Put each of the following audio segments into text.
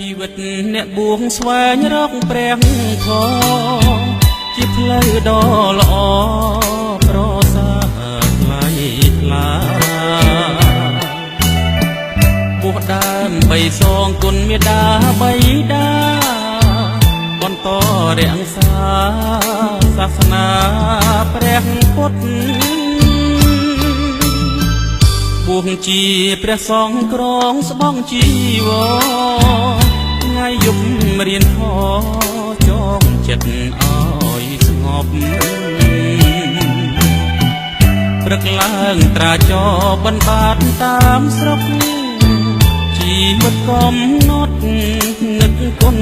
ជីវិតអ្នកបួងស្វែងរកព្រះធម៌ជាផ្លូវដ៏ល្អប្រសើរថ្លៃថ្លាបុះដើមបីសងគុណមេដាបៃតាបន្តរក្សាសាសនាព្រះពុទ្ធបួងជាព្រះសង្ឃក្រងស្បង់ជីវរថ្ងៃយប់រៀនធម៌ចងចិត្តឲ្យស្ងប់ព្រឹកឡើងត្រាចបន្បាតតាមស្រុកជីវិតកំណត់នឹកគុណ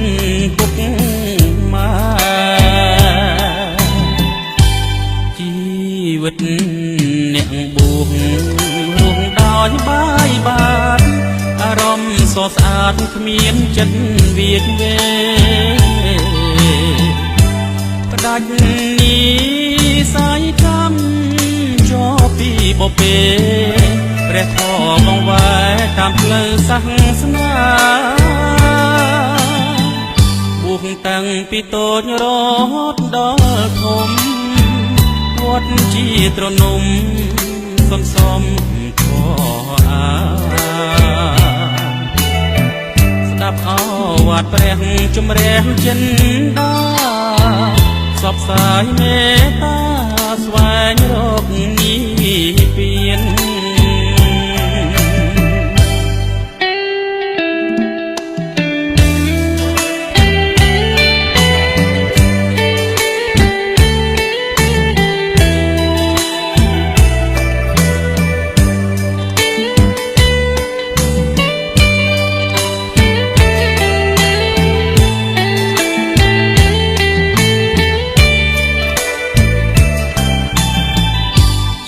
ពុកម៉ែជីវិតអ្នកបួងរួមដោយបាយបាតអារម្មណ៍សស្អាតគ្មានចិត្តវាចវេផ្ដាច់នីស័យកម្មជាប់ពីបពេព្រះធម៌បងវ៉ែតាមផ្លូវសាសនាបួងតាំងពីតូចរហូតដល់ធំវត្តជាត្រនំសំសំធម៌អាស្ដាប់អវត្តព្រះជំរះចិនដាផ្សព្វផ្សាយមេត្តាស្វែងរកនិព្វាន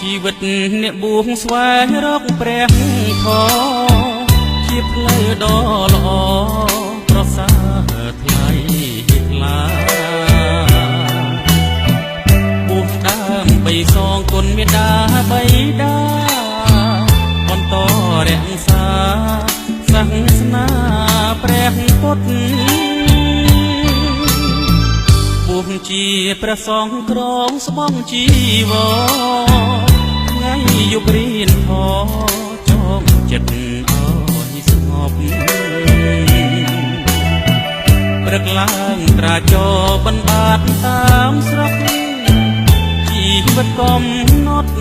ជីវិតអ្នកបួងស្វែងរកព្រះធម៌ជាផ្លូវដ៏ល្អប្រសើរថ្លៃថ្លាបួងដើមបីសងគុណមេដាបៃតាបន្តរក្សាសាសនាព្រះពុទ្ធបួងជាព្រះសង្ឃក្រងស្បង់ជីវរថ្ងៃយប់រៀនធម៌ចងចិត្តឲ្យស្ងប់ព្រឹកឡើងត្រាចបន្បាតតាមស្រុកជីវិតកំណត់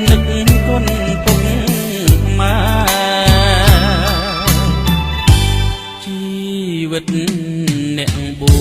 នឹកគុណពុកម៉ែជីវិតអ្នកបួ